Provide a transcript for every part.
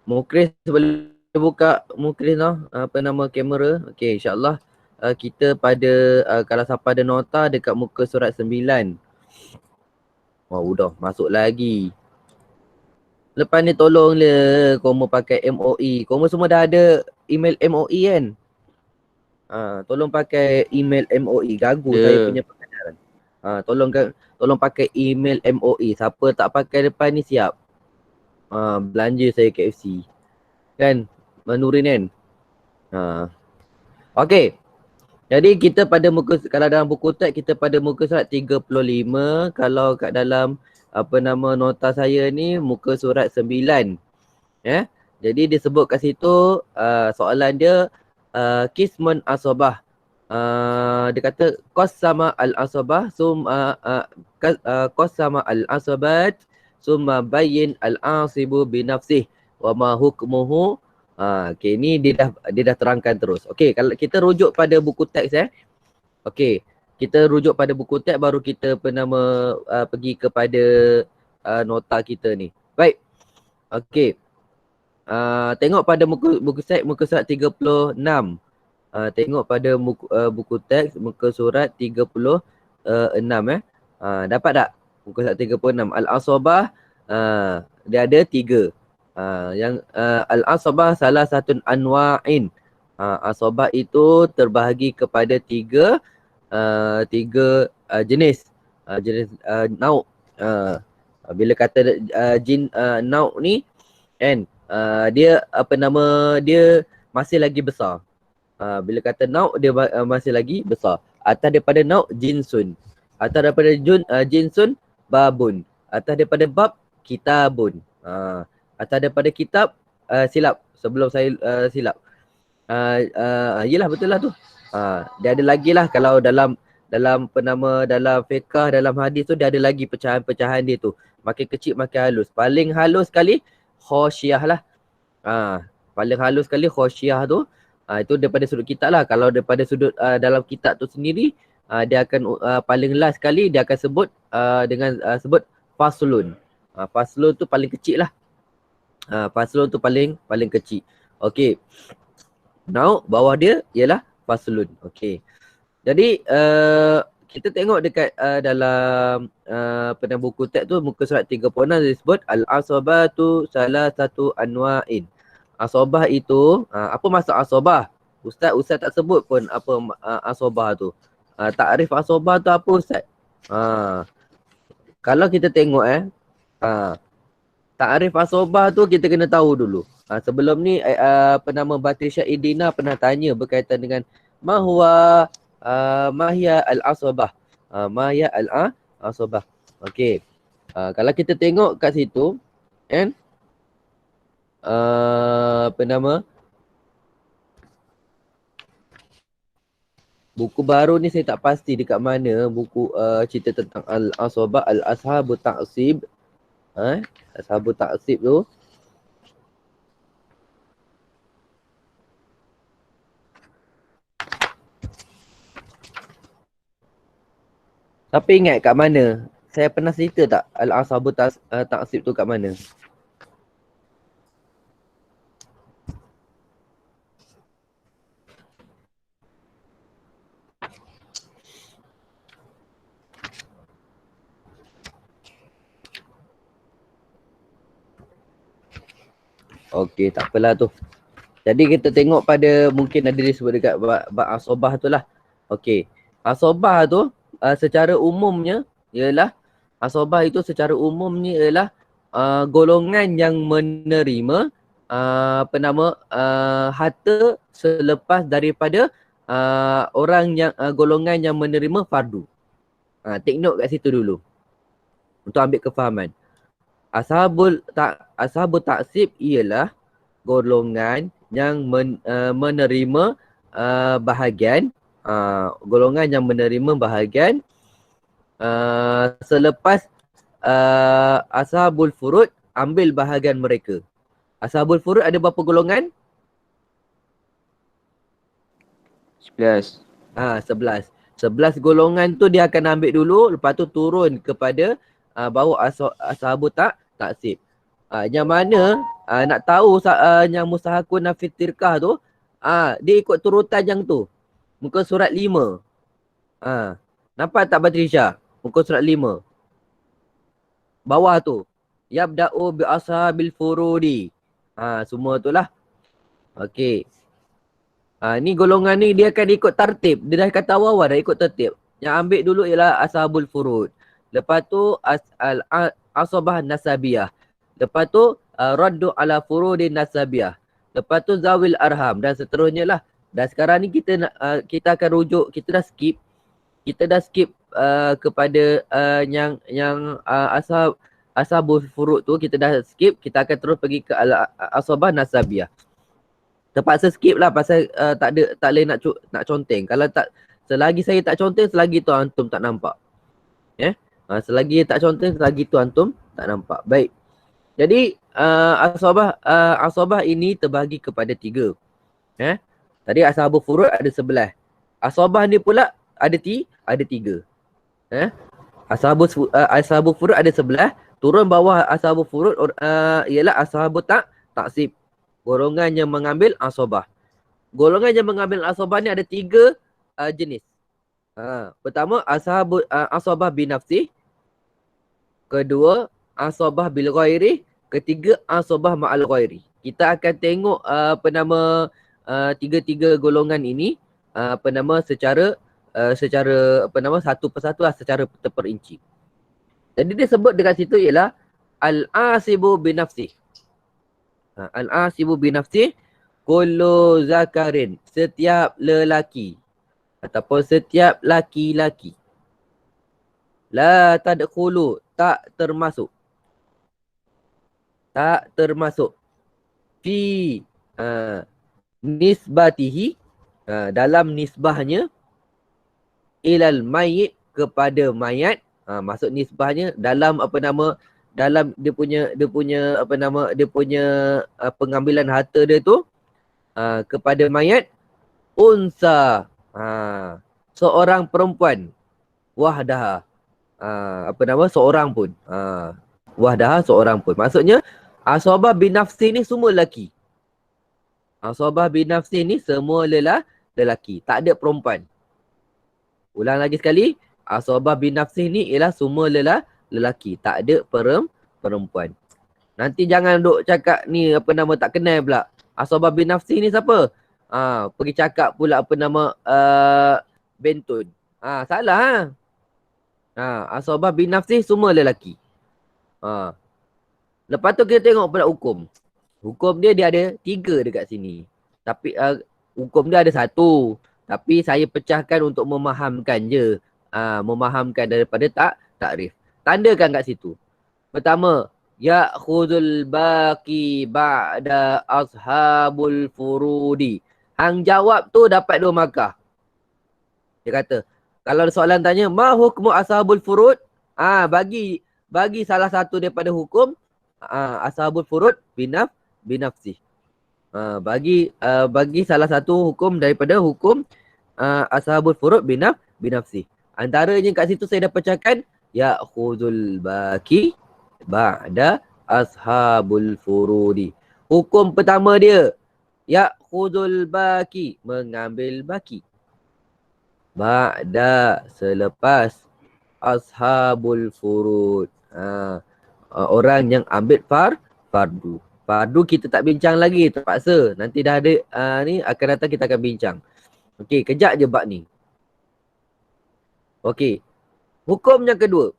Mukris boleh buka Mukris noh, apa nama kamera. Okey, insya-Allah kita pada kalau siapa ada nota dekat muka surat 9. Oh, udah masuk lagi. Lepas ni tolong le kamu pakai MOE. Kamu semua dah ada email MOE kan? Tolong pakai email MOE. Gagu saya Ada. punya pengajaran. Tolong pakai email MOE. Siapa tak pakai depan ni siap. Belanja saya KFC. Kan? Menurin kan? Okey. Jadi kita pada muka, kalau dalam buku teks kita pada muka surat 35. Kalau kat dalam apa nama nota saya ni muka surat 9. Ya. Jadi disebut kat situ soalan dia kismun asobah. Dia kata qasama al-asobah qasama al-asobat summa bayyin al-asibu binafsih wa ma hukmuhu. Okay, ni dia dah terangkan terus. Okay, kalau kita rujuk pada buku teks Okay, kita rujuk pada buku teks baru kita pergi kepada nota kita ni. Baik. Okay. Tengok pada muka surat 36. Tengok pada buku teks muka surat 36 dapat tak? Muka surat 36. Al-Asabah dia ada 3. Yang Al-Asabah salah satu anwa'in. Asabah itu terbahagi kepada 3 jenis. Jenis nauk. Bila kata nauk ni kan, dia apa nama dia masih lagi besar. Bila kata nauk dia masih lagi besar. Atas daripada nauk jinsun. Atas daripada jinsun babun. Atas daripada bab kitabun. Atas daripada kitab silap sebelum saya silap. Yelah betul lah tu. Dia ada lagi lah kalau dalam dalam fiqh, dalam hadis tu dia ada lagi pecahan-pecahan dia tu. Makin kecil makin halus. Paling halus sekali khosyah lah. Paling halus sekali khosyah tu. Itu daripada sudut kitab lah. Kalau daripada sudut dalam kitab tu sendiri, dia akan paling last sekali dia akan sebut dengan sebut faslun. Faslun tu paling kecil lah. Faslun tu paling kecil. Okey. Now bawah dia ialah faslun. Okey. Jadi kita tengok dekat dalam pada buku teks tu muka surat 36 disebut al-asabatu salah satu anwa'in. Asabah itu apa maksud asabah? Ustaz tak sebut pun apa asabah tu. Takrif asabah tu apa ustaz? Kalau kita tengok takrif asabah tu kita kena tahu dulu. Sebelum ni apa nama Batrisya Idina pernah tanya berkaitan dengan mahwa mahya al-asabah. Mahya al-asabah. Okey. Kalau kita tengok kat situ kan apa nama buku baru ni saya tak pasti dekat mana buku cerita tentang al-asabah al-ashabu ta'sib. Ashabu ta'sib tu. Tapi ingat kat mana? Saya pernah cerita tak al-ashabu ta'sib tu kat mana? Okey, tak apalah tu. Jadi kita tengok pada mungkin ada disebut dekat bab asabah tu lah. Okey. Asabah tu secara umumnya ialah asabah itu secara umumnya ialah golongan yang menerima harta selepas daripada orang yang golongan yang menerima fardu. Take note kat situ dulu untuk ambil kefahaman. Ashabul taksib ialah golongan yang menerima bahagian golongan yang menerima bahagian selepas ashabul furud ambil bahagian mereka. Ashabul furud ada berapa golongan? 11. 11. 11 golongan tu dia akan ambil dulu, lepas tu turun kepada baru ashabul taksib. Yang mana nak tahu yang mustahakun nafis tirkah tu, dia ikut turutan yang tu. Muka surat 5. Nampak tak Batrisha? Muka surat 5. Bawah tu. Yabda'u bi ashabil furudi. Semua tu lah. Okey. Ni golongan ni dia akan ikut tertib. Dia dah kata awal-awal dah ikut tertib. Yang ambil dulu ialah ashabul furud. Lepas tu asabah nasabiyah. Lepas tu raddu ala furudin nasabiyah. Lepas tu zawil arham dan seterusnya lah. Dan sekarang ni kita akan rujuk, kita dah skip. Kita dah skip kepada yang ashabul furud tu kita dah skip. Kita akan terus pergi ke asabah nasabiyah. Terpaksa skip lah pasal tak boleh nak conteng. Kalau tak, selagi saya tak conteng, selagi tu antum tak nampak. Selagi tak conteng, selagi tu antum tak nampak. Baik. Jadi asabah ini terbahagi kepada 3. Tadi ashabul furud ada 11. Asabah ni pula ada 3. Ashabul furud ada 11. Turun bawah ashabul furud ialah ashabul taksib. Golongan yang mengambil asabah. Golongan yang mengambil asabah ni ada 3 jenis. Pertama, asabah binafsi. Kedua, asabah bil ghairi. Ketiga, asabah ma'al ghairi. Kita akan tengok tiga-tiga golongan ini secara satu persatu lah, secara terperinci. Jadi dia sebut dekat situ ialah al-asibu binafsi. Al-asibu binafsi kullu zakarin, setiap lelaki ataupun setiap laki-laki. La tadkhulu, tak termasuk. Tak termasuk. Fi nisbatihi, dalam nisbahnya, ilal mayit, kepada mayat. Maksud nisbahnya dalam dalam dia punya pengambilan harta dia tu kepada mayat, unsa, seorang perempuan, wahdaha, seorang pun, wahdaha, seorang pun. Maksudnya asabah binafsi ni semua lelaki. Asabah binafsi ni semua lelaki, tak ada perempuan. Ulang lagi sekali, asabah binafsi ni ialah semua lelaki, tak ada perempuan. Nanti jangan duk cakap ni tak kenal pula. Asabah binafsi ni siapa? Pergi cakap pula Bentun. Salah. Asabah binafsi semua lelaki. Lepas tu kita tengok pula hukum. Hukum dia ada 3 dekat sini. Tapi hukum dia ada 1. Tapi saya pecahkan untuk memahamkan je. Memahamkan daripada takrif. Tandakan kat situ. Pertama, ya'khudul baqi ba'da ashabul furudi. Hang jawab tu dapat 2 markah. Dia kata, kalau soalan tanya, ma hukmu ashabul furud? Bagi salah satu daripada hukum ashabul furud binafsi. Bagi salah satu hukum daripada hukum ashabul furud binafsi. Antaranya kat situ saya dah pecahkan, ya'khudul baqi ba'da ashabul furudi. Hukum pertama dia, ya'khudul baqi, mengambil baki. Ba'da, selepas, ashabul furud, orang yang ambil fardu. Fardu kita tak bincang lagi, terpaksa. Nanti dah ada ni akan datang kita akan bincang. Okey, kejap je bab ni. Okey. Hukum yang kedua.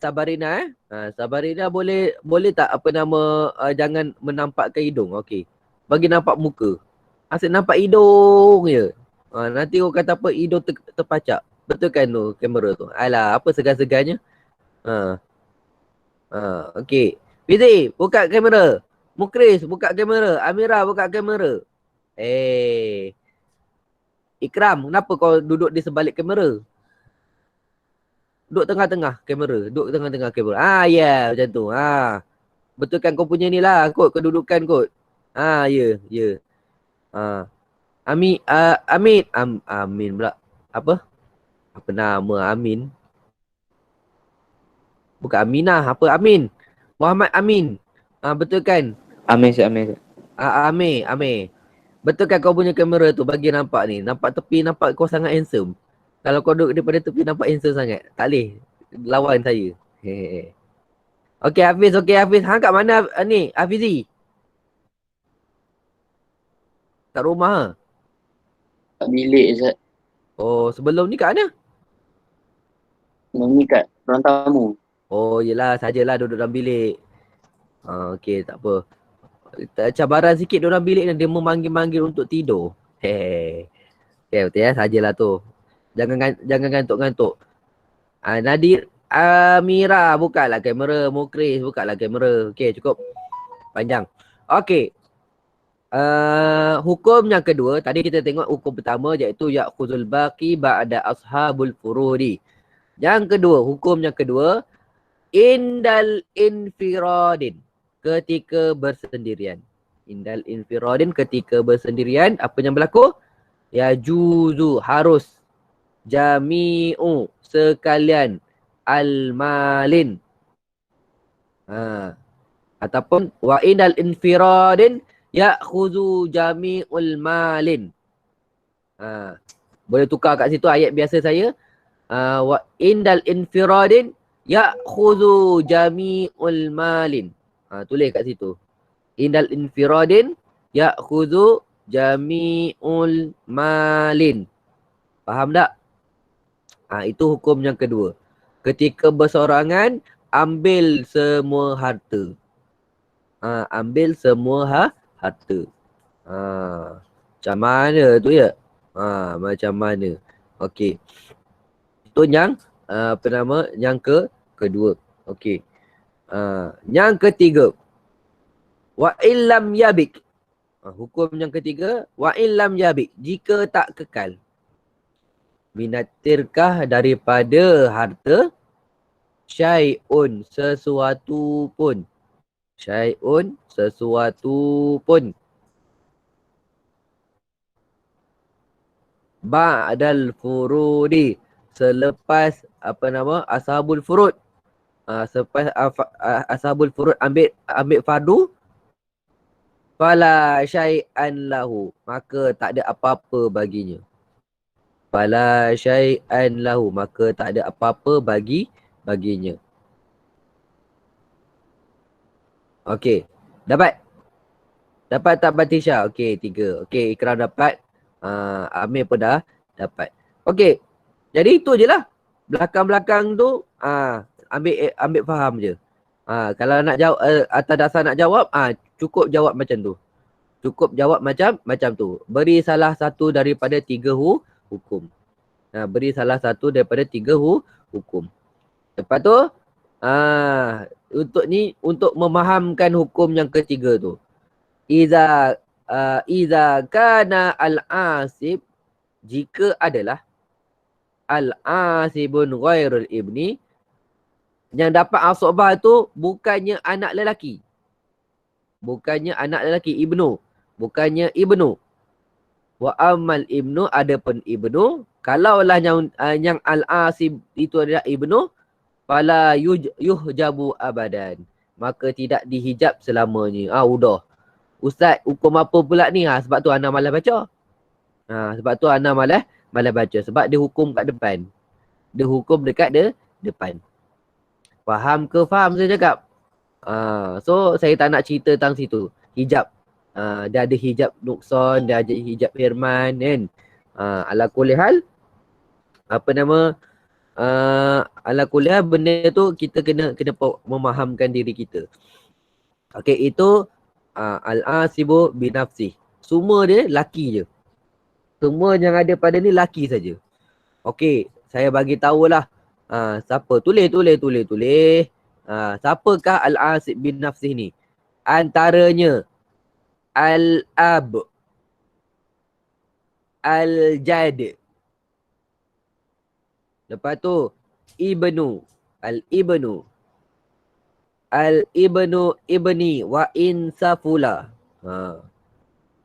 Sabarina Sabarina boleh tak jangan menampakkan hidung. Okey. Bagi nampak muka. Asyik nampak hidung je. Nanti orang kata apa, hidung terpacak. Betul kan tu kamera tu? Alah, apa segan-segannya? Okey. Fizi, buka kamera. Mukris, buka kamera. Amira, buka kamera. Ikram, kenapa kau duduk di sebalik kamera? Duduk tengah-tengah kamera. Duduk tengah-tengah kamera. Macam tu. Betulkan kau punya ni lah kot, kedudukan kot. Ya. Amin pula. Apa nama Amin? Bukan Aminah, apa Amin? Muhammad Amin. Betul kan? Amir Ustaz, Amir Ustaz. Amir. Betul kan kau punya kamera tu bagi nampak ni? Nampak tepi nampak kau sangat handsome. Kalau kau duduk daripada tepi nampak handsome sangat. Tak boleh lawan saya. Hehehe. Okey Hafiz. Hang kat mana ni? Hafizi? Kat rumah ha? Kat bilik Ustaz. Oh, sebelum ni kat mana? Ni kat ruang tamu. Oh, yelah sajalah duduk dalam bilik. Okey, tak apa. Cabaran sikit dalam bilik ni dia memanggil-manggil untuk tidur. Hehehe. Okey, betul ya, sajalah tu. Jangan ngantuk-ngantuk. Nadir Amira, bukalah kamera. Mukris, bukalah kamera. Okey, cukup. Panjang. Okey. Hukum yang kedua, tadi kita tengok hukum pertama iaitu ya'khuzul baqi ba'da ashabul furudi. Yang kedua, hukum yang kedua, indal infiradin, ketika bersendirian. Indal infiradin, ketika bersendirian, apa yang berlaku? Ya juzu, harus, jami'u, sekalian, al-malin. Ataupun wa indal infiradin ya'khudhu jami'ul malin. Boleh tukar kat situ ayat biasa saya. Wa indal infiradin ya'khudhu jami'ul malin. Tulis kat situ. Indal infiradin ya'khudhu jami'ul malin. Faham tak? Itu hukum yang kedua. Ketika bersorangan, ambil semua harta. Ambil semua harta. Macam mana tu ya? Macam mana? Okey. Itu yang yang kedua. Okey. Yang ketiga. Wa illam yabik. Hukum yang ketiga, wa illam yabik, jika tak kekal. Minatirkah daripada harta, syai'un, sesuatu pun. Syai'un, sesuatu pun. Ba'dal furudi, selepas ashabul furud. Selepas ashabul furud ambil fardu, fala syai'an lahu, maka tak ada apa-apa baginya. Fala syai'an lahu, maka tak ada apa-apa baginya. Okey. Dapat? Dapat tak Batisha? Okey, 3. Okey, Ikram dapat. Amir pun dah dapat. Okey. Jadi itu je lah. Belakang-belakang tu ambil faham je. Kalau nak jawab atas dasar nak jawab, cukup jawab macam tu. Cukup jawab macam tu. Beri salah satu daripada 3 hukum. Beri salah satu daripada 3 hukum. Lepas tu untuk memahamkan hukum yang ketiga tu. Iza kana al-asib, jika adalah al-asibun ghairul ibni, yang dapat asabah tu bukannya anak lelaki. Bukannya anak lelaki, ibnu. Bukannya ibnu. Wa ammal ibnu, adapun ibnu, kalaulah yang al-asib itu adalah ibnu, fala yuhjabu abadan, maka tidak dihijab selamanya. Udah. Ustaz, hukum apa pula ni? Sebab tu Ana malas baca. Sebab tu Ana malas baca. Sebab dia hukum kat depan. Dia hukum dekat depan. Faham ke? Faham saya cakap? So, saya tak nak cerita tentang situ. Hijab. Dia ada hijab nukson, dia ada hijab firman kan. Ala kulli hal, ala kulli hal benda tu kita kena memahamkan diri kita. Okey, itu al-asibu binafsih. Semua dia laki je. Semua yang ada pada ni laki saja. Okey, saya bagi tahulah. Siapa? Tulis. Siapakah al-asib binafsih ni? Antaranya al-ab, al-jad. Lepas tu ibnu, al-ibnu, al-ibnu ibni wa in safula.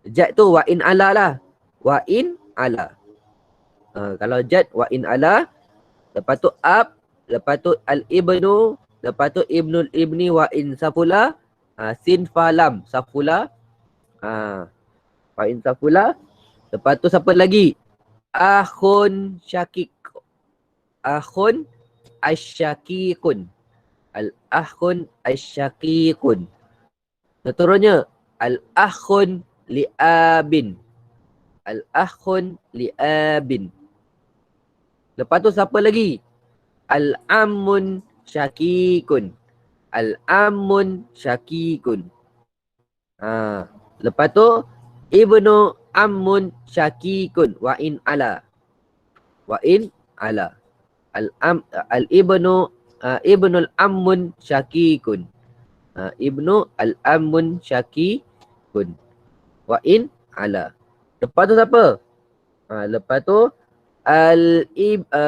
Jad tu wa in ala lah. Wa in ala. Kalau jad wa in ala. Lepas tu ab. Lepas tu al-ibnu. Lepas tu ibnul ibni wa in safula. Sin fa lam safula. Fa'in safula. Lepas tu siapa lagi? Akhun syakik. Akhun asyakikun. Al-akhun asyakikun. Seterusnya al-akhun li'abin. Al-akhun li'abin. Lepas tu siapa lagi? Al-ammun syakikun. Al-ammun syakikun. Lepas tu ibnu ammun syakikun wa in ala. Wa in ala. Al-ibnu ibnul ammun syakikun. Ibnu al-ammun syakikun. Wa in ala. Lepas tu siapa? Lepas tu al-ammun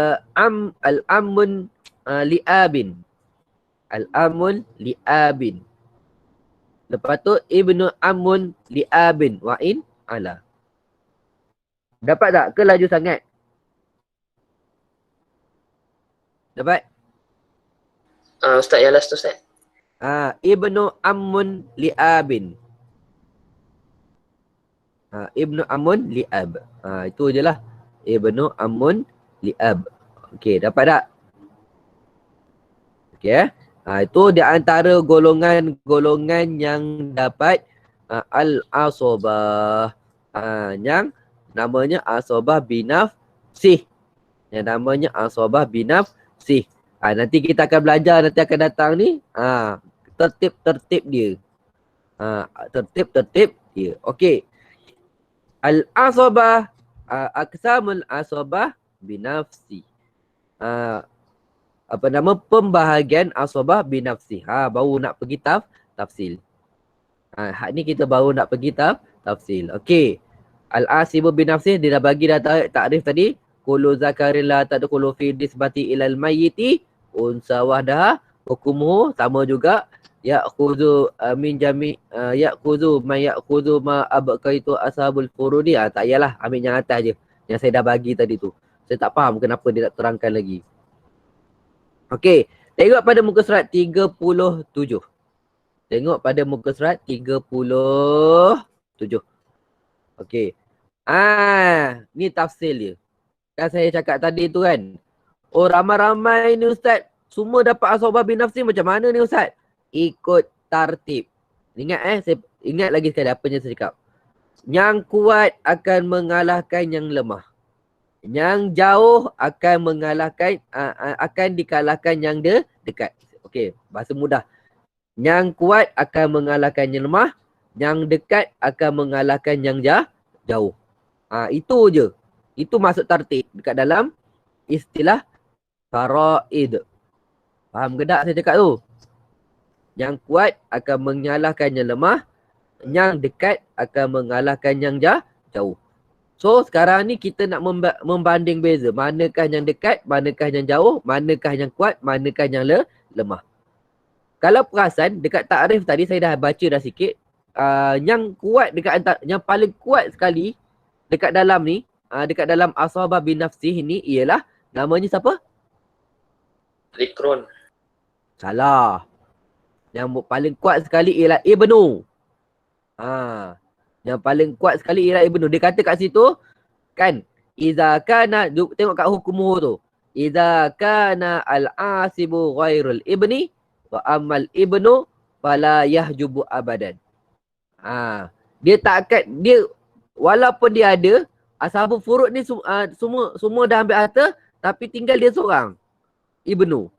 li'abin. Al-amun li'abin. Lepas tu ibnu amun li'abin wa in ala. Dapat tak? Ke laju sangat? Dapat? Ustaz, yang last tu Ustaz. Ibnu amun li'abin. Ibnu amun li'ab. Itu je lah. Ibnu amun li'ab. Okey, dapat tak? Okey. Itu di antara golongan-golongan yang dapat al-asobah. Yang namanya asobah binafsih. Yang namanya asobah binafsih. Nanti kita akan belajar, nanti akan datang ni. Tertib-tertib dia. Tertib-tertib dia. Okey. Al-asobah. Aqsamul asobah binafsi. Pembahagian asobah binafsi. Baru nak pergi tafsil. Hak ni kita baru nak pergi tafsil. Okey. Al-asibu binafsi, dia dah bagi dah takrif tadi. Kullu zakarin la tadkhulu fi nisbati ilal mayyiti unsa wahdaha hukumuhu sama juga. Ya'khudhu min jami' ya'khudhu ma abqaitu ashabul furudi. Tak payahlah, ambil yang atas je. Yang saya dah bagi tadi tu. Saya tak faham kenapa dia nak terangkan lagi. Okey, tengok pada muka surat 37. Tengok pada muka surat 37. Okey. Ni tafsir dia. Kan saya cakap tadi tu kan. Oh, ramai-ramai ni Ustaz. Semua dapat asobah binafsi, macam mana ni Ustaz? Ikut tartib. Ingat saya ingat lagi sekali apa yang saya cakap. Yang kuat akan mengalahkan yang lemah. Yang jauh akan mengalahkan akan dikalahkan yang dekat. Okey, bahasa mudah. Yang kuat akan mengalahkan yang lemah, yang dekat akan mengalahkan yang jauh. Itu je. Itu masuk tartib dekat dalam istilah faraid. Faham ke tak saya cakap tu? Yang kuat akan mengalahkan yang lemah, yang dekat akan mengalahkan yang jauh. So sekarang ni kita nak membanding beza. Manakah yang dekat, manakah yang jauh, manakah yang kuat, manakah yang lemah. Kalau perasan dekat takrif tadi saya dah baca dah sikit. Yang kuat dekat yang paling kuat sekali dekat dalam ni, dekat dalam ashabah binafsih ni ialah namanya siapa? Zikron. Salah. Yang paling kuat sekali ialah Ibnu. Yang paling kuat sekali ialah Ibnu. Dia kata kat situ kan, iza kana, tengok kat hukum tu. Iza kana al-asibu ghairul ibni wa amal ibnu fala yahjubu abadan. Dia tak akan, dia walaupun dia ada ashabul furud ni semua dah ambil harta, tapi tinggal dia seorang. Ibnu.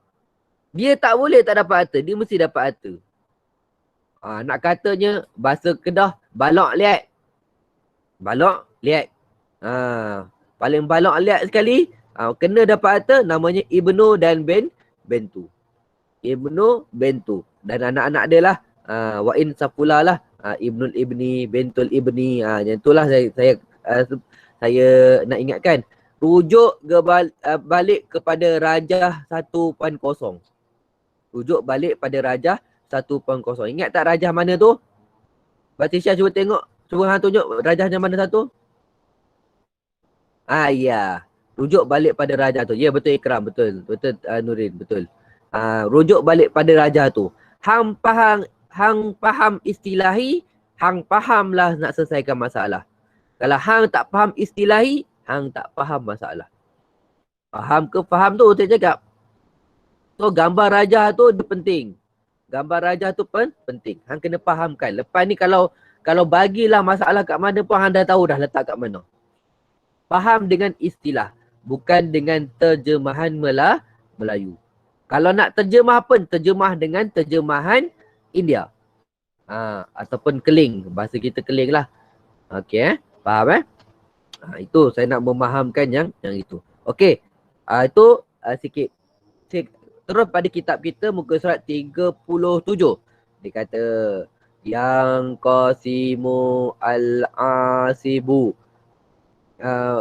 Dia tak boleh tak dapat harta, dia mesti dapat harta. Nak katanya bahasa Kedah, balok liat. Balok liat. Paling balok liat sekali, kena dapat harta, namanya Ibnu dan Bentu. Ibnu, Bentu. Dan anak-anak dia lah, wa in safula lah, Ibnul Ibni, Bentul Ibni. Yang itulah saya nak ingatkan. Rujuk balik kepada Rajah 1.0. Rujuk balik pada Rajah 1.0. Ingat tak rajah mana tu? Batisha cuba tengok. Cuba hang tunjuk rajahnya mana satu? Ya. Rujuk balik pada rajah tu. Ya, betul Ikram. Betul. Betul Nurin. Betul. Rujuk balik pada rajah tu. Hang faham hang faham istilahi, hang fahamlah nak selesaikan masalah. Kalau hang tak faham istilahi, hang tak faham masalah. Faham ke faham tu saya cakap. So gambar rajah tu dia penting. Gambar rajah tu penting. Hang kena fahamkan. Lepas ni kalau bagilah masalah kat mana pun hang dah tahu dah letak kat mana. Faham dengan istilah, bukan dengan terjemahan Melayu. Kalau nak terjemah pun terjemah dengan terjemahan India. Ataupun keling. Bahasa kita keling lah. Okey faham itu saya nak memahamkan yang itu. Okey. Itu sikit. Terus pada kitab kita muka surat 37. Dia kata yang qasimu al-asibu.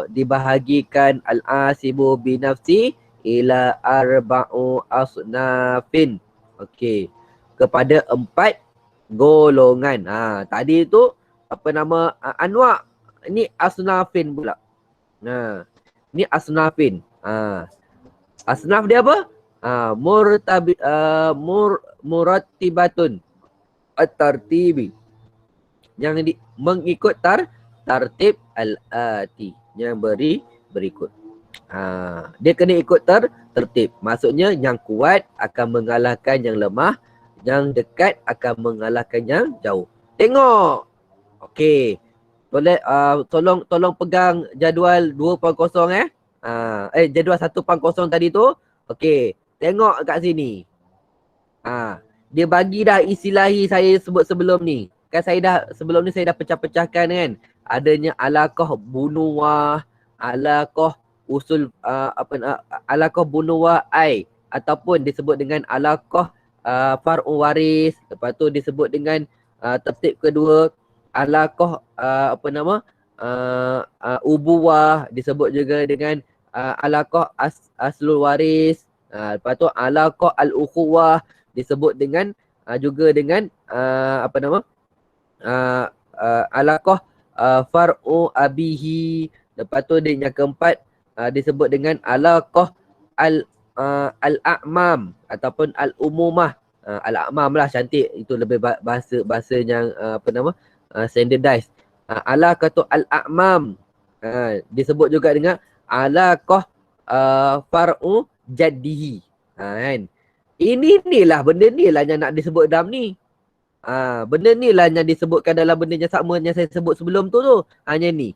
Dibahagikan al-asibu binafsi ila arba'u asnafin. Okey. Kepada 4 golongan. Tadi tu apa nama anwa' ni asnafin pula. Ni asnafin. Asnaf dia apa? Murattibatun at-tartibi. Yang mengikut tartib al-ati. Yang berikut. Dia kena ikut tertib. Maksudnya yang kuat akan mengalahkan yang lemah. Yang dekat akan mengalahkan yang jauh. Tengok. Okey. Tolong pegang jadual 2.0 jadual 1.0 tadi tu. Okey. Tengok kat sini. Dia bagi dah istilahi saya sebut sebelum ni. Kan sebelum ni saya dah pecah-pecahkan kan. Adanya alaqah bunuwah, alaqah usul alaqah bunuwah ai, ataupun disebut dengan alaqah far'u waris. Lepas tu disebut dengan tertib kedua alaqah ubuwah, disebut juga dengan alaqah aslul waris. Lepas tu alaqah al-ukhuwah disebut dengan juga dengan alaqah far'u abihi. Lepas tu yang keempat disebut dengan alaqah al-a'mam ataupun al-umumah. Al-a'mam lah cantik, itu lebih bahasa yang standardized. Alaqah al-a'mam disebut juga dengan alaqah far'u jaddihi. Kan? Inilah benda ni lah yang nak disebut dalam ni. Benda ni lah yang disebutkan dalam benda yang sama yang saya sebut sebelum tu. Hanya ni.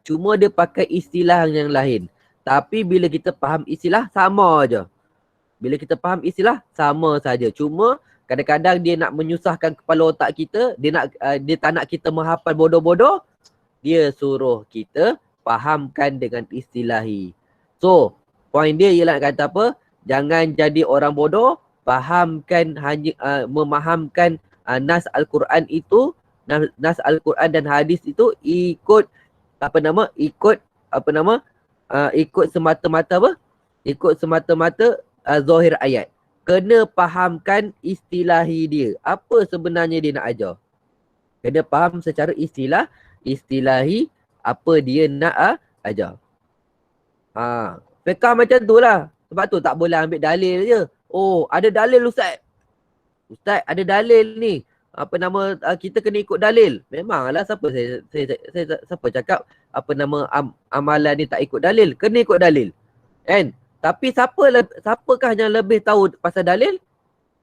Cuma dia pakai istilah yang lain. Tapi bila kita faham istilah, sama aja. Bila kita faham istilah, sama saja. Cuma kadang-kadang dia nak menyusahkan kepala otak kita. Dia tak nak kita menghafal bodoh-bodoh. Dia suruh kita fahamkan dengan istilahi. So, poin dia ialah nak kata apa? Jangan jadi orang bodoh. Fahamkan, memahamkan nas Al-Quran itu. Nas Al-Quran dan hadis itu ikut ikut semata-mata apa? Ikut semata-mata zahir ayat. Kena fahamkan istilahi dia. Apa sebenarnya dia nak ajar? Kena faham secara istilahi apa dia nak ajar. Fiqah macam tu lah. Sebab tu tak boleh ambil dalil je. Oh, ada dalil Ustaz. Ustaz, ada dalil ni. Kita kena ikut dalil. Memanglah siapa siapa cakap amalan ni tak ikut dalil. Kena ikut dalil. Kan? Tapi siapakah yang lebih tahu pasal dalil?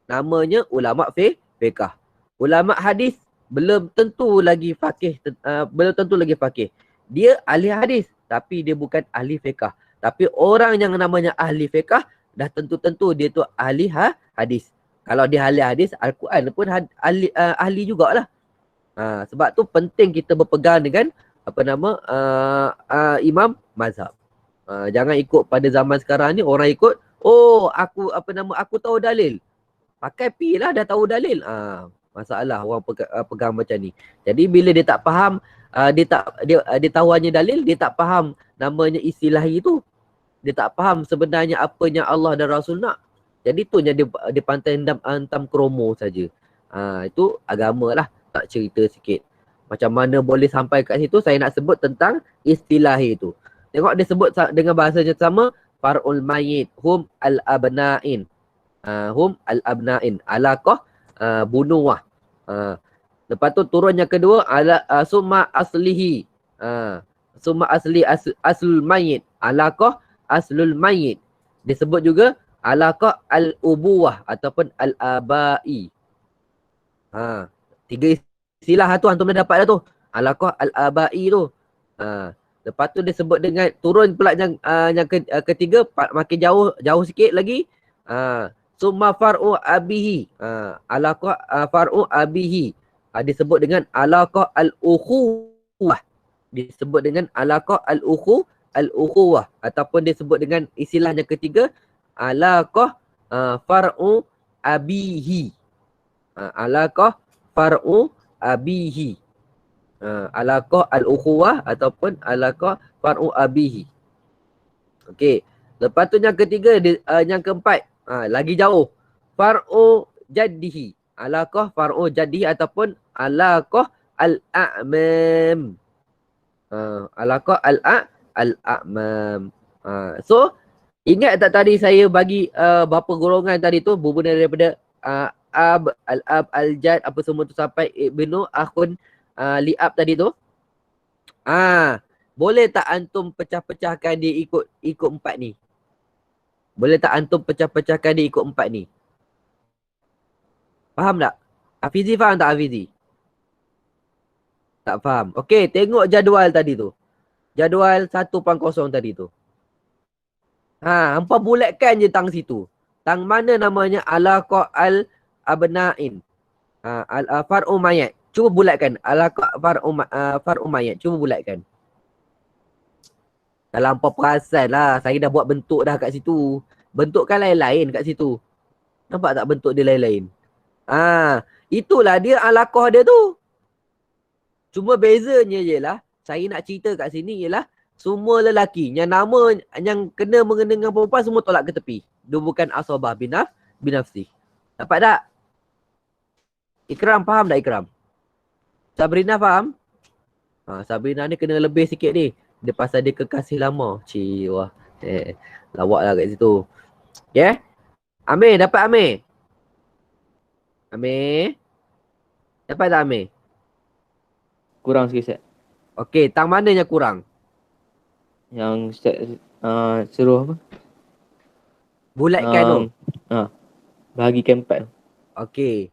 Namanya ulama fiqah. Ulama hadis belum tentu lagi faqih. Dia ahli hadis tapi dia bukan ahli fiqah. Tapi orang yang namanya ahli fiqah dah tentu-tentu dia tu ahli hadis. Kalau dia ahli hadis, Al-Quran pun ahli jugalah. Sebab tu penting kita berpegang dengan imam mazhab. Jangan ikut pada zaman sekarang ni orang ikut, aku tahu dalil. Pakai pi lah dah tahu dalil. Masalah orang pegang macam ni. Jadi bila dia tak faham, dia tahu hanya dalil, dia tak faham namanya istilah itu. Dia tak faham sebenarnya apa yang Allah dan Rasul nak. Jadi tu yang dia pantai hentam kromo saja. Itu agama lah. Tak cerita sikit. Macam mana boleh sampai kat situ, saya nak sebut tentang istilah itu. Tengok dia sebut dengan bahasa yang sama. Far'ul mayit hum al-abna'in. Hum al-abna'in. Alaqah bunuh lah. Lepas tu turun yang kedua ala summa aslihi. Summa asli aslul mayit. Alaqah aslul mayit. Disebut juga alaqah al-ubuwah ataupun al-abai. Tiga istilah tu antum dah dapat dah tu. Alaqah al-abai tu. Lepas tu disebut dengan turun pula yang ketiga makin jauh sikit lagi. Summa far'u abihi. Alaqah far'u abihi. Disebut dengan alaqah al-ukhuwah. Disebut dengan alaqah al-ukhuwah ataupun disebut dengan istilah yang ketiga alaqah far'u abihi. Alaqah far'u abihi. Alaqah al-ukhuwah ataupun alaqah far'u abihi. Okey. Lepas tu yang ketiga yang keempat lagi jauh. Far'u jaddihi. Alaqah far'u jaddihi ataupun alaqah al-a'mam. Alaqah al-a'mam. So ingat tak tadi saya bagi berapa golongan tadi tu bermula daripada ab, al-ab, al-jad apa semua tu sampai ibnu, akhun, li'ab tadi tu. Boleh tak antum pecah-pecahkan dia ikut empat ni? Boleh tak antum pecah-pecahkan dia ikut empat ni? Faham tak? Hafizi faham tak Hafizi? Tak faham. Okey, tengok jadual tadi tu. Jadual 1.0 tadi tu. Hampa bulatkan je tang situ. Tang mana namanya alaqah al-abna'in. Far'u mayat. Cuba bulatkan. Alaqah far'u mayat. Cuba bulatkan. Kalau hampa perasan lah. Saya dah buat bentuk dah kat situ. Bentuk kan lain-lain kat situ. Nampak tak bentuk dia lain-lain? Itulah dia alaqah dia tu. Cuma bezanya je lah. Saya nak cerita kat sini ialah semua lelaki yang nama yang kena mengena dengan perempuan semua tolak ke tepi. Dia bukan asabah binafsi. Dapat tak? Ikram faham tak Ikram? Sabrina faham? Sabrina ni kena lebih sikit ni. Dia pasal dia kekasih lama. Wah. Lawak lah kat situ. Okay? Amir, dapat Amir? Amir? Dapat tak Amir? Kurang sikit Ustaz. Okey, tang mana yang kurang? Yang Ustaz suruh apa? Bulatkan tu. Bahagikan empat tu. Okey.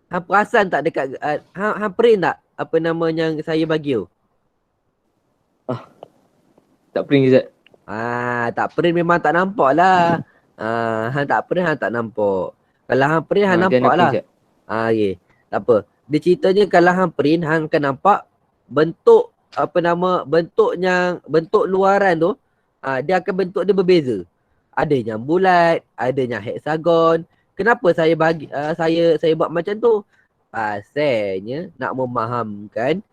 Hang perasan tak dekat hang print tak apa nama yang saya bagi tu? Tak print Ustaz. Tak print memang tak nampak lah. Hang tak print hang tak nampak. Kalau hang print hang nampak lah. Okey. Tak apa. Dia ceritanya kalau hang print hang akan nampak bentuk bentuk luaran tu dia akan bentuk dia berbeza. Ada yang bulat, ada yang heksagon. Kenapa saya bagi saya buat macam tu? Pasalnya nak memahamkan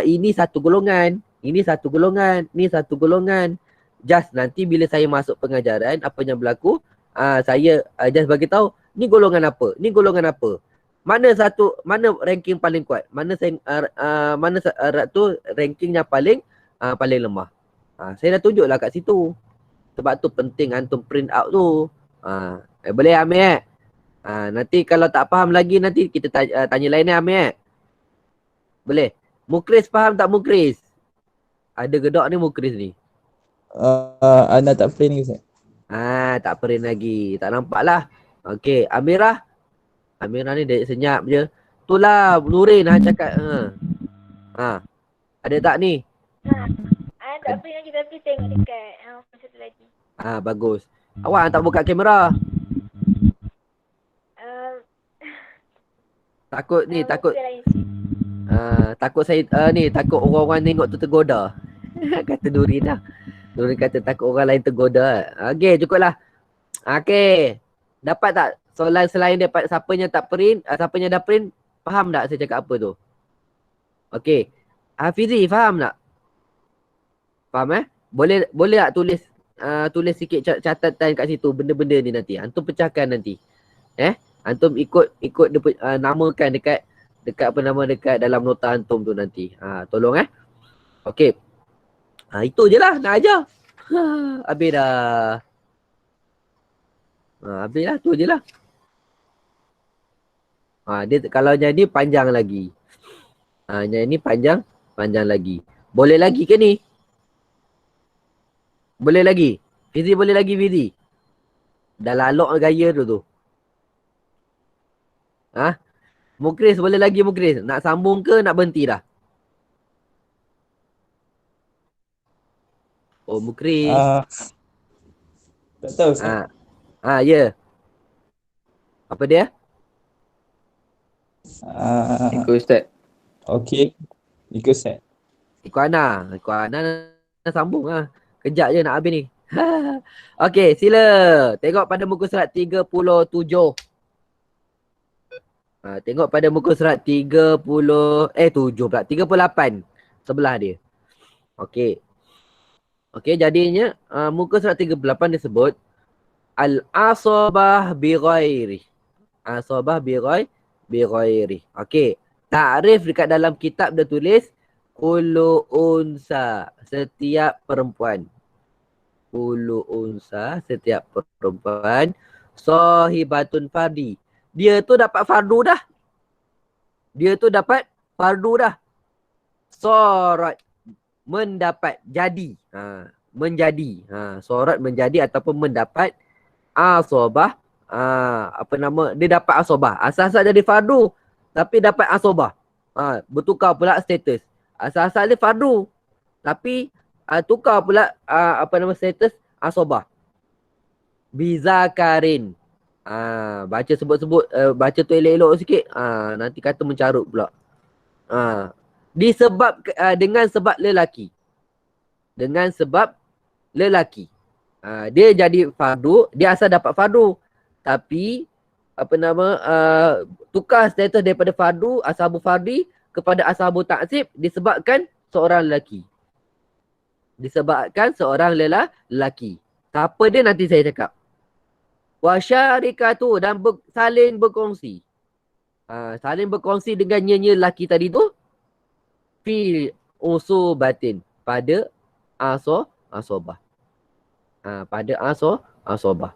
ini satu golongan, ini satu golongan, ni satu golongan. Just nanti bila saya masuk pengajaran apa yang berlaku, saya just bagi tahu ni golongan apa, ni golongan apa. Mana ranking paling kuat? Mana tu ranking yang paling lemah. Saya dah tunjuklah kat situ. Sebab tu penting antum print out tu. Boleh Amir? Nanti kalau tak faham lagi nanti kita tanya lain Amir. Boleh? Mukris faham tak Mukris? Ada gedok ni Mukris ni. Anda tak print ni Ustaz. Tak print lagi. Tak nampak lah. Okey, Amirah. Amirah ni dia senyap je. Itulah Nurin hang cakap. Ada tak ni? Tak print lagi tapi tengok dekat satu lagi. Bagus. Awak tak buka kamera. Takut ni, takut. Takut saya takut orang-orang tengok tu tergoda. Kata Nurin dah. Nurin kata takut orang lain tergoda. Okey, cukuplah. Okey. Dapat tak? Soalan selain daripada siapa yang tak print, siapa yang dah print, faham tak saya cakap apa tu? Okey. Hafizi, faham tak? Faham Boleh tak tulis sikit catatan kat situ benda-benda ni nanti. Antum pecahkan nanti. Antum ikut dia namakan dekat apa nama dekat dalam nota antum tu nanti. Tolong Okey. Itu je lah nak ajar. Habis dah. Habis lah tu je lah. Dia kalau yang ni panjang lagi. Yang ni panjang lagi. Boleh lagi ke ni? Boleh lagi? Fizi boleh lagi Fizi? Dah lalok gaya tu. Mukris boleh lagi Mukris? Nak sambung ke nak berhenti dah? Oh Mukris. Ah, tak tahu Ustaz. Ya. Apa dia? Ikut Ustaz. Okey. Ikut Ustaz. Ikut Ana nak sambung lah. Kejap je nak habis ni. Okey, sila. Tengok pada muka surat 37. Tengok pada muka surat 7 pula. 38. Sebelah dia. Okey. Okey, jadinya muka surat 38 disebut Al-asabah bi ghairi. Asabah bi ghairi. Okey. Takrif dekat dalam kitab dia tulis kullu unsa, setiap perempuan. Kullu unsa, setiap perempuan. Sahibatun fardi. Dia tu dapat fardu dah. Sorat mendapat, jadi. Menjadi. Sorat menjadi ataupun mendapat asobah. Dia dapat asobah. Asal-asal jadi fardu tapi dapat asobah. Bertukar pula status. Asal-asal dia fardu tapi tukar pula status asobah. Bizakarin. Baca sebut-sebut, baca tu elok-elok sikit. Nanti kata mencarut pula. Disebab dengan sebab lelaki. Dengan sebab lelaki. Dia jadi fardu, dia asal dapat fardu. Tapi tukar status daripada fardu, ashabu fardi kepada ashabu ta'sib disebabkan seorang lelaki. Siapa dia nanti saya cakap. Wasyarikatu, dan saling berkongsi. Saling berkongsi dengan nyanyi lelaki tadi tu. Fi usubatin, pada asobah. Pada asobah.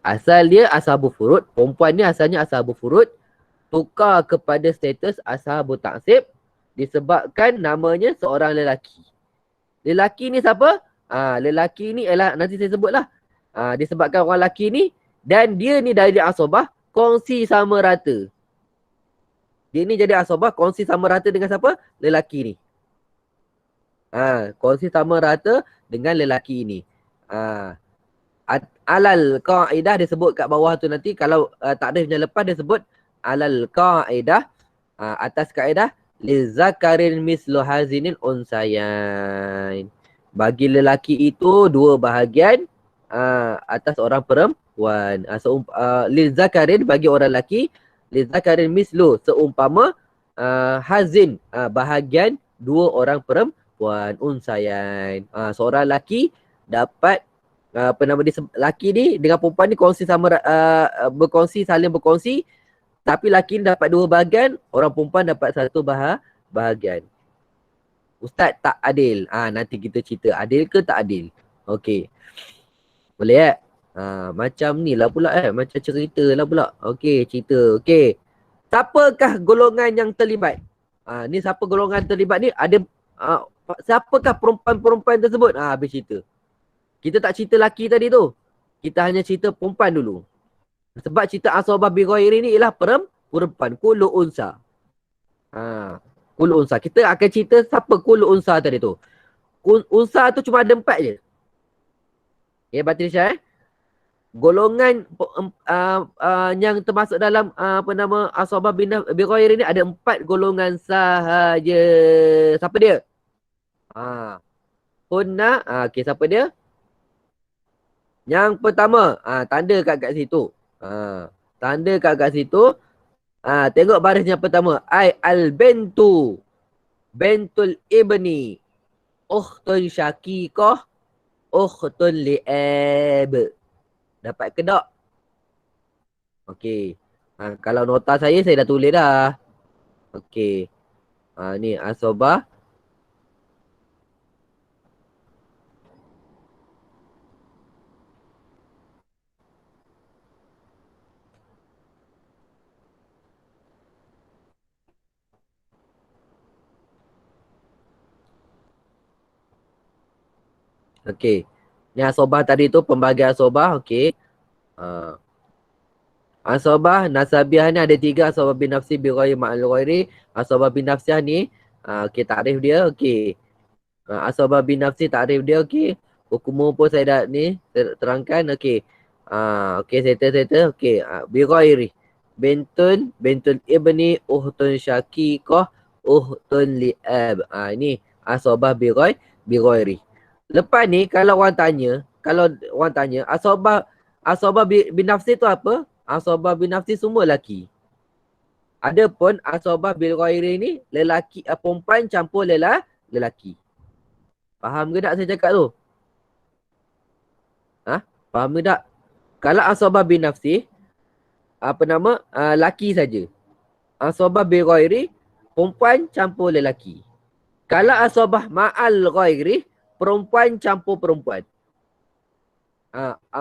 Asal dia ashabu furud. Perempuan ni asalnya ashabu furud. Tukar kepada status ashabu ta'sib disebabkan namanya seorang lelaki. Lelaki ni siapa? Lelaki ni ialah, nanti saya sebutlah. Disebabkan orang lelaki ni, dan dia ni dari asobah, kongsi sama rata. Dia ni jadi asobah, kongsi sama rata dengan siapa? Lelaki ni. Kongsi sama rata dengan lelaki ni. Alal kaedah disebut kat bawah tu nanti. Kalau takrifnya lepas dia sebut alal kaedah, atas kaedah lizakarin mislu hazinin unsayain. Bagi lelaki itu dua bahagian atas orang perempuan. Lizakarin bagi orang lelaki, lizakarin mislu seumpama hazin, bahagian dua orang perempuan, unsayain. Seorang lelaki dapat lelaki ni dengan perempuan ni kongsi sama, saling berkongsi, tapi lelaki ni dapat dua bahagian, orang perempuan dapat satu bahagian. Ustaz tak adil. Nanti kita cerita adil ke tak adil. Okey. Boleh macam ni lah pula macam cerita lah pula. Okey, cerita. Okey. Siapakah golongan yang terlibat? Ni siapa golongan terlibat ni? Ada siapakah perempuan-perempuan tersebut? Habis cerita. Kita tak cerita lelaki tadi tu. Kita hanya cerita perempuan dulu. Sebab cerita asabah bi ghairi ni ialah perempuan. Kullu unsa. Kullu unsa. Kita akan cerita siapa kullu unsa tadi tu. Unsa tu cuma ada 4 je. Ya, Batrisha golongan yang termasuk dalam asabah bi ghairi ni ada 4 golongan sahaja. Siapa dia? Hunna. Okey, siapa dia? Yang pertama, tanda kat situ. Tanda kat situ. Tengok baris yang pertama. Al-bintu. Bintul ibni. Ukhtun syaqiqah. Ukhtun li'ab. Dapat ke tak? Okey. Kalau nota saya dah tulis dah. Okey. Ni asobah. Okey. Ni asobah tadi tu pembahagian asobah. Okey. Asobah nasabiah ni ada 3. Asobah bin nafsi bi ghairi ma'al ghairi. Asobah bin nafsiah ni okey, takrif dia. Okey. Asobah bin nafsi takrif dia. Okey. Hukum pun saya dah ni terangkan. Okey. Okey, settle. Okey. Bi ghairi. Bintun ibni uhtun syaqiqah uhtun li'ab. Ini asobah bi ghairi. Lepas ni kalau orang tanya asobah bin nafsi tu apa? Asobah bin nafsi semua lelaki. Adapun asobah bil ghairi ni lelaki, perempuan campur lelaki. Faham ke tak saya cakap tu? Faham ke tak? Kalau asobah bin nafsi laki saja. Asobah bil ghairi perempuan campur lelaki. Kalau asobah ma'al ghairi perempuan campur perempuan.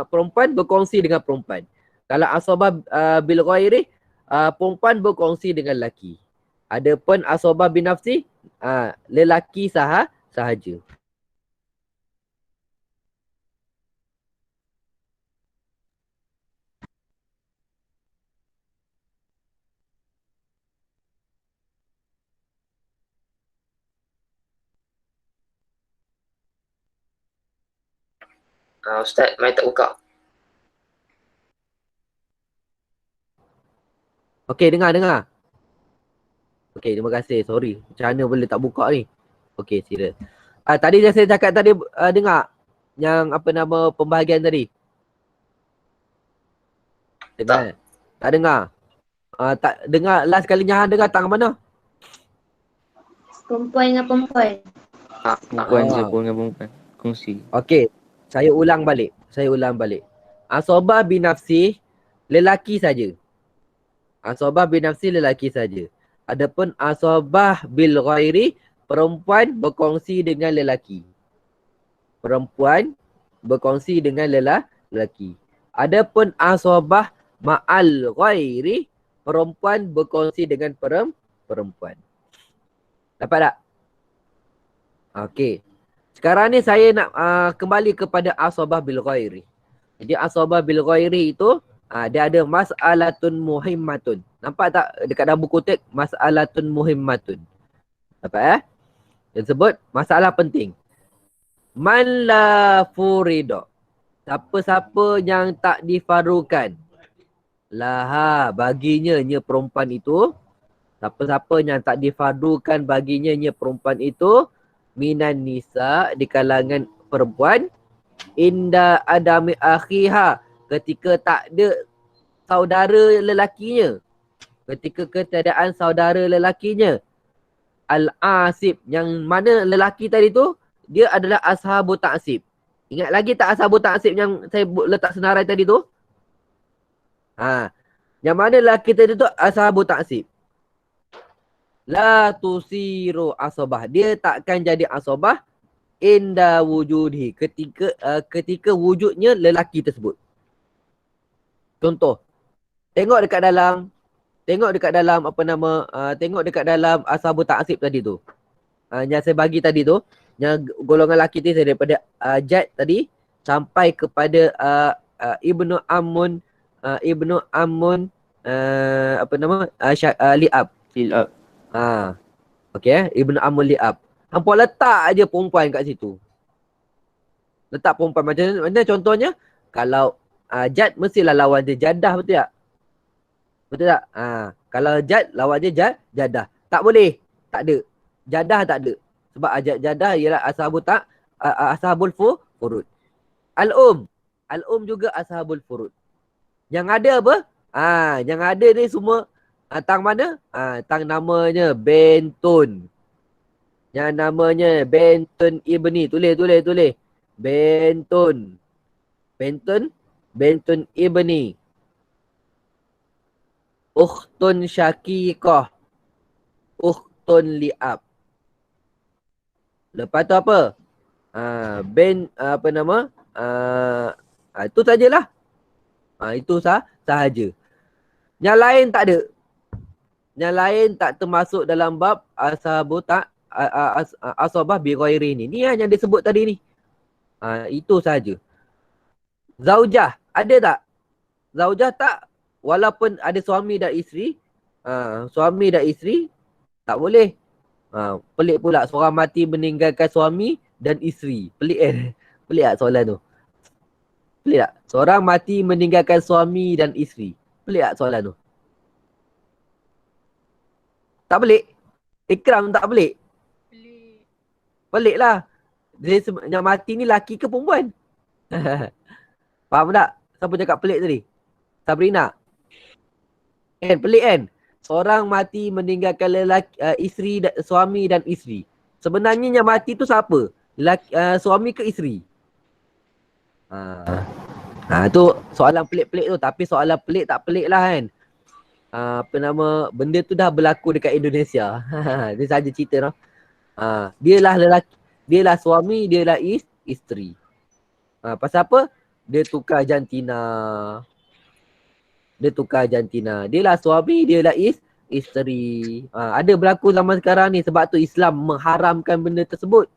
Perempuan berkongsi dengan perempuan. Kalau asobah bil ghairi perempuan berkongsi dengan lelaki. Adapun asobah bin nafsi lelaki sahaja. Ustaz, mai tak buka. Okey, dengar. Okey, terima kasih. Sorry. Macam mana boleh tak buka ni? Okey, serius. Tadi yang saya cakap tadi dengar yang pembahagian tadi? Dengar. Tak dengar. Tak dengar. Last kali Nyahan dengar tangan mana? Perempuan dengan perempuan. Perempuan campur dengan perempuan. Kongsi. Okey. Saya ulang balik. Asobah bin nafsi lelaki saja. Asobah bin nafsi lelaki saja. Adapun asobah bil ghairi perempuan berkongsi dengan lelaki. Perempuan berkongsi dengan lelaki. Adapun asobah ma'al ghairi perempuan berkongsi dengan perempuan. Dapat tak? Okey. Sekarang ni saya nak kembali kepada asobah bil ghairi. Jadi asobah bil ghairi itu dia ada mas'alatun muhimmatun. Nampak tak dekat dalam buku teks mas'alatun muhimmatun. Dapat Dia sebut masalah penting. Man la furida. Siapa-siapa yang tak difarukan. Laha baginya perempuan itu. Siapa-siapa yang tak difarukan baginya perempuan itu. Minan nisa di kalangan perempuan. Inda adami akhiha. Ketika tak ada saudara lelakinya. Ketika ketiadaan saudara lelakinya. Al-asib. Yang mana lelaki tadi tu. Dia adalah ashabu ta'asib. Ingat lagi tak ashabu ta'asib yang saya letak senarai tadi tu? Yang mana lelaki tadi tu ashabu ta'asib. La tusiru asobah. Dia takkan jadi asobah inda wujudhi. Ketika wujudnya lelaki tersebut. Contoh. Tengok dekat dalam tengok dekat dalam ashabu ta'asib tadi tu. Yang saya bagi tadi tu. Yang golongan lelaki tu daripada Jad tadi. Sampai kepada Ibnu Ammun. Li'ab. Okey, Ibnu Amul Li'ab. Hampa letak aje perempuan kat situ. Letak perempuan macam mana contohnya? Kalau Jad mestilah lawan dia Jadah, betul tak? Betul tak? Kalau Jad lawan dia Jadah. Tak boleh. Tak ada. Jadah tak ada. Sebab Jadah ialah ashabul furud. Al-um juga ashabul furud. Yang ada apa? Yang ada ni semua tang mana? Tang namanya Bentun. Yang namanya Bentun ibni. Tulis. Bentun ibni. Ukhtun syaqiqah. Ukhtun li'ab. Lepas tu apa? Itu sajalah. Itu sahaja. Yang lain tak ada. Yang lain tak termasuk dalam bab ashabah bi ghairi ni. Ni yang disebut tadi ni. Itu saja. Zaujah, ada tak? Zaujah tak? Walaupun ada suami dan isteri, suami dan isteri, tak boleh. Pelik pula seorang mati meninggalkan suami dan isteri. Pelik kan? Pelik tak soalan tu? Pelik tak? Seorang mati meninggalkan suami dan isteri. Pelik tak soalan tu? Tak pelik? Ikram tak pelik? Pelik lah. Dia yang mati ni laki ke perempuan? Faham tak? Siapa cakap pelik tadi? Sabrina. Kan pelik kan? Seorang mati meninggalkan lelaki, isteri, suami dan isteri. Sebenarnya yang mati tu siapa? Suami ke isteri? Tu soalan pelik-pelik tu. Tapi soalan pelik tak pelik lah kan. Benda tu dah berlaku dekat Indonesia. Dia saja cerita tau. Dialah lelaki, dialah suami, dialah isteri. Pasal apa? Dia tukar jantina. Dialah suami, dialah isteri. Ada berlaku zaman sekarang ni. Sebab tu Islam mengharamkan benda tersebut.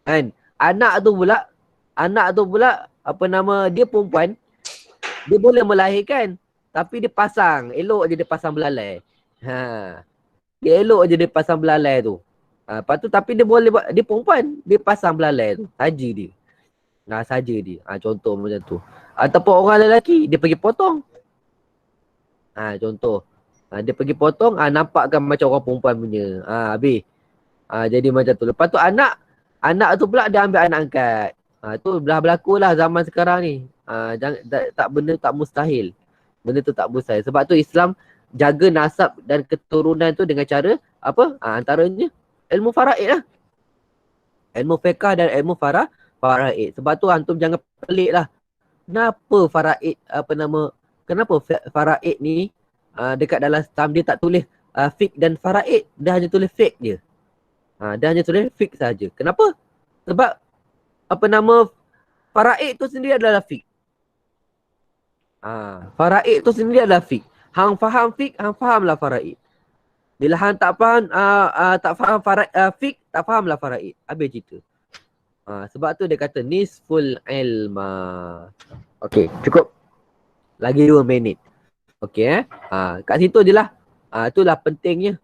Kan? Anak tu pula dia perempuan, dia boleh melahirkan, tapi dia pasang, elok je dia pasang belalai. Dia elok je dia pasang belalai tu. Lepas tu tapi dia boleh buat, dia perempuan, dia pasang belalai tu. Saja dia. Contoh macam tu. Ataupun orang lelaki, dia pergi potong. Contoh. Dia pergi potong, nampakkan macam orang perempuan punya. Habis. Jadi macam tu. Lepas tu anak tu pula dia ambil anak angkat. Tu dah berlaku lah zaman sekarang ni. Benda tak mustahil. Benda tu tak mustahil. Sebab tu Islam jaga nasab dan keturunan tu dengan cara apa? Antaranya ilmu faraid lah. Ilmu fiqh dan ilmu faraid. Sebab tu antum jangan pelik lah. Kenapa faraid kenapa faraid ni dekat dalam Islam dia tak tulis fiqh dan faraid, dia hanya tulis fiqh je. Dia hanya tulis fiqh saja. Kenapa? Sebab faraid tu sendiri adalah fiqh. Faraid tu sendiri adalah fiqh. Hang faham fiqh, hang fahamlah faraid. Bila hang tak faham tak faham fiqh, tak fahamlah faraid. Habis cerita. Sebab tu dia kata nisful ilma. Okey, cukup. Lagi 2 minit. Okey kat situ je lah. Itulah pentingnya.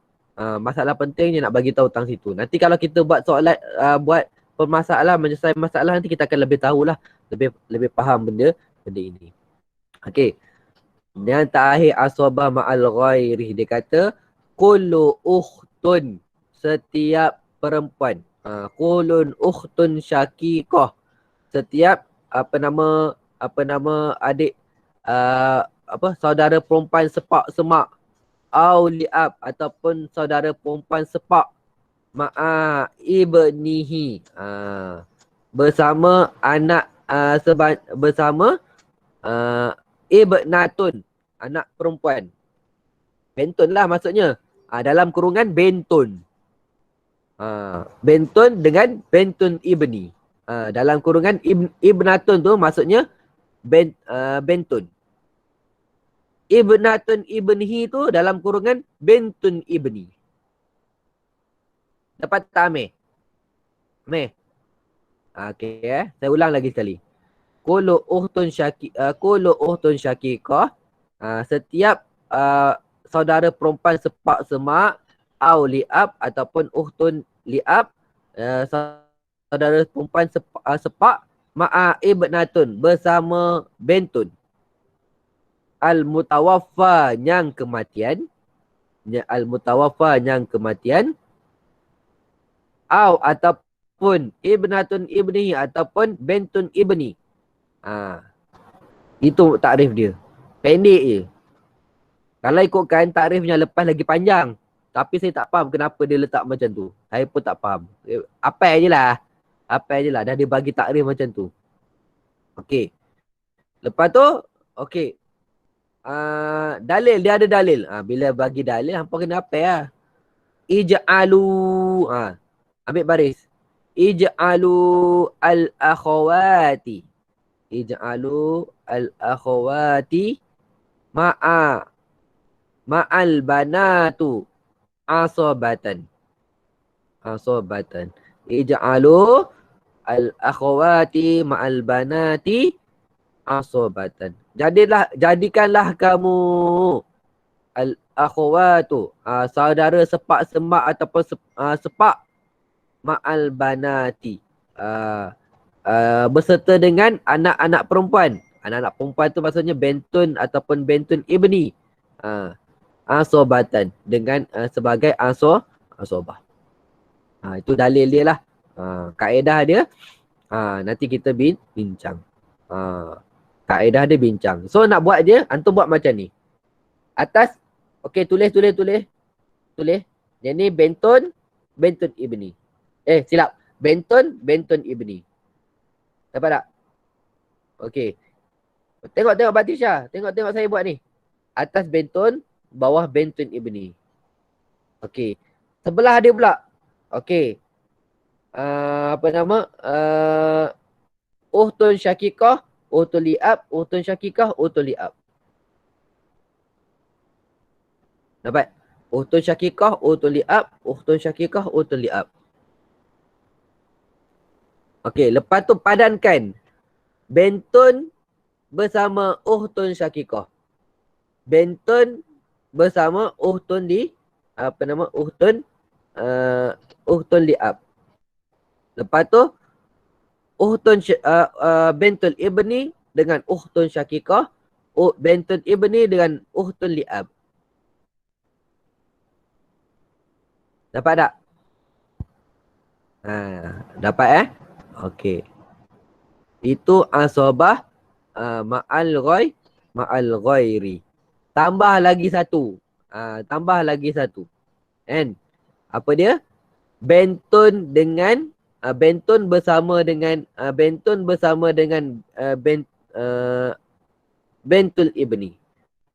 Masalah pentingnya nak bagi tahu tentang situ. Nanti kalau kita buat soalan, buat permasalahan, menyelesaikan masalah, nanti kita akan lebih tahulah, lebih faham benda ini. Okey. Yang terakhir asabah ma'al ghairi, dia kata kullu ukhtun, setiap perempuan. Kulun ukhtun syaqiqah, setiap adik saudara perempuan sepak semak, au li'ab, ataupun saudara perempuan sepak, ma'a ibnihi, bersama anak, bersama ibnatun, anak perempuan. Bentun lah maksudnya. Dalam kurungan bentun. Bentun dengan bentun ibni. Dalam kurungan ibnatun tu maksudnya bentun. Ibnatun ibnihi tu dalam kurungan bentun ibni. Dapat tak Amir? Amir? Okey saya ulang lagi sekali. Kullu ukhtun syaqiqah, setiap saudara perempuan sepak semak, au li'ab, ataupun ukhtun li'ab, saudara perempuan sepak, ma'a ibnatun, bersama bentun. Al-mutawaffa, yang kematian. Al-mutawaffa, yang kematian. Au, ataupun ibnatun ibnihi, ataupun bentun ibni. Itu takrif dia. Pendek je. Kalau ikutkan takrifnya lepas lagi panjang. Tapi saya tak faham kenapa dia letak macam tu. Saya pun tak faham. Apa je lah. Dah dia bagi takrif macam tu. Okey. Lepas tu, okey. Dalil, dia ada dalil. Bila bagi dalil, hampa kena apa lah. Ij'alu. Ambil baris. Ij'alu al-akhawati. Ij'alu al-akhawati ma'al banatu asabatan. Ij'alu al-akhawati ma'al banati asobatan. Jadikanlah kamu al-akhawatu, saudara sepak semak ataupun sepak ma'al banati, berserta dengan anak-anak perempuan. Anak-anak perempuan tu maksudnya bentun ataupun bentun ibni. Asobatan dengan sebagai asobah. Itu dalil dia lah. Kaedah dia nanti kita bincang. Kaedah dia bincang. So nak buat dia, antum buat macam ni. Atas, okey, tulis. Yang ni bentun ibni. Silap. Bentun ibni. Dapat tak? Okey. Tengok Batisha. Tengok saya buat ni. Atas bentun, bawah bentun ibni. Okey. Sebelah dia pula. Okey. Apa nama? Uhtun syakikah, uhtun li'ab, uhtun syakikah, uhtun li'ab. Dapat? Uhtun syakikah, uhtun li'ab, uhtun syakikah, uhtun li'ab. Okey, lepas tu padankan bentun bersama uhtun syakikah. Bentun bersama uhtun uhtun li'ab. Lepas tu uhtun bentun ibni dengan uhtun syakikah, bentun ibni dengan uhtun li'ab. Dapat tak? Dapat okey. Itu asobah ma'al ghairi. Tambah lagi satu. And apa dia? Bentun bersama dengan bentul ibni.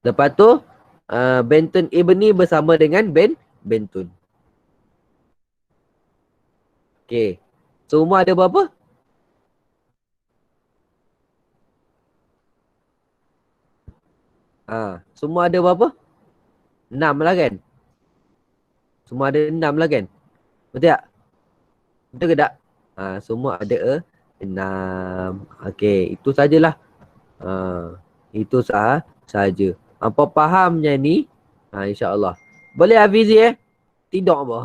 Lepas tu bentun ibni bersama dengan bentun. Okey. Semua ada berapa? Semua ada berapa? 6 lah kan? Semua ada 6 lah kan? Betul tak? Betul ke tak? Semua ada 6. Okey, itu sajalah. Itu saja. Apa fahamnya ni? InsyaAllah. Boleh Hafizi Tidur apa?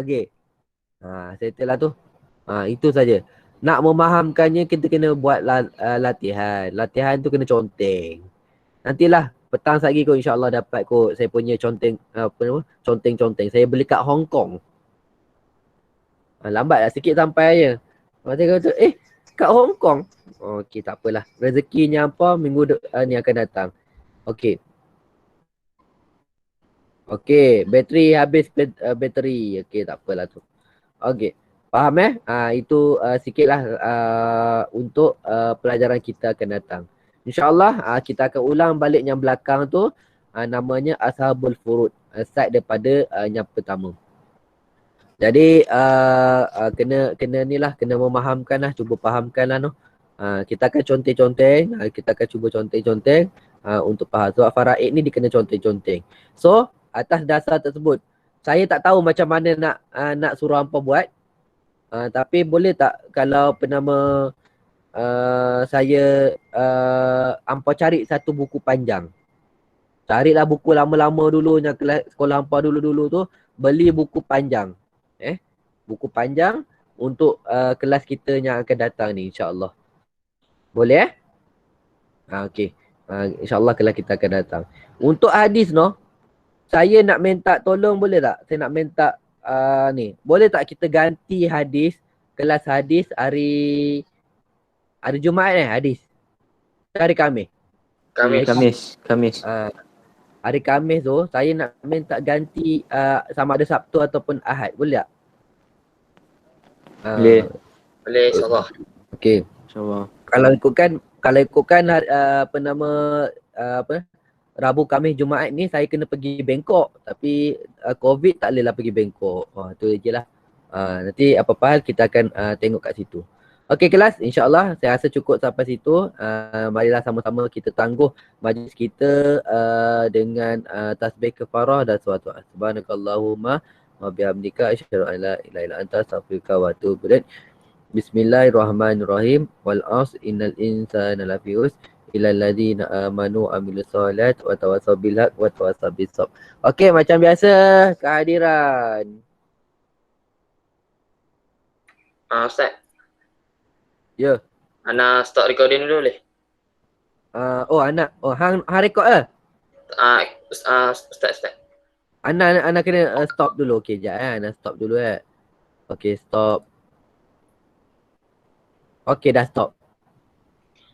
Okey. Settle lah tu. Itu saja. Nak memahamkannya kita kena buat latihan. Latihan tu kena conteng. Nantilah petang lagi kot insya-Allah dapat kot saya punya conteng conteng. Saya beli kat Hong Kong. Lambat lah sikit sampai je. Saya kata kat Hong Kong. Okey, tak apalah. Rezekinya apa minggu ni akan datang. Okey. Okey, bateri habis bateri. Okey, tak apalah tu. Okey. Faham itu sikitlah untuk pelajaran kita akan datang. InsyaAllah kita akan ulang balik yang belakang tu, namanya Ashabul Furud, start daripada yang pertama. Jadi kena ni lah, kena memahamkan lah, cuba fahamkan lah no. Kita akan conteng-conteng, kita akan cuba conteng-conteng untuk faham. Sebab faraid ni dia kena conteng-conteng. So atas dasar tersebut, saya tak tahu macam mana nak suruh hampa buat. Tapi boleh tak kalau penama saya hampa cari satu buku panjang. Carilah buku lama-lama dulu yang kelas sekolah hampa dulu-dulu tu, beli buku panjang. Buku panjang untuk kelas kita yang akan datang ni insya-Allah. Boleh okey. Insya-Allah kelas kita akan datang. Untuk hadis saya nak minta tolong boleh tak? Saya nak minta ni. Boleh tak kita ganti hadis, kelas hadis hari Jumaat hadis? Hari Khamis. Hari Khamis tu saya nak minta ganti sama ada Sabtu ataupun Ahad. Boleh tak? Boleh insya-Allah. Okey. InsyaAllah. Kalau ikutkan Rabu, Khamis, Jumaat ni saya kena pergi Bangkok. Tapi COVID tak bolehlah pergi Bangkok. Tu je lah. Nanti apa-apa hal kita akan tengok kat situ. Okey kelas, insyaAllah saya rasa cukup sampai situ. Marilah sama-sama kita tangguh majlis kita dengan tasbih kafarah dan salawat. Subhanakallahumma wa bihamdika asyhadu an la ilaha illa anta astaghfiruka wa atubu ilaik. Bismillahirrahmanirrahim. Wal 'asr innal insana lafi khusr illa alladziina amanu wa 'amilus solihat wa tawassaw bil haqq wa tawassaw bis sabr. Okey, macam biasa kehadiran. Ustaz. Ya. Ana stop recording dulu boleh? Oh anak. Oh hang record lah. Ustaz. Ana kena stop dulu. Okey, jap Ana stop dulu Okey, stop. Okey, dah stop.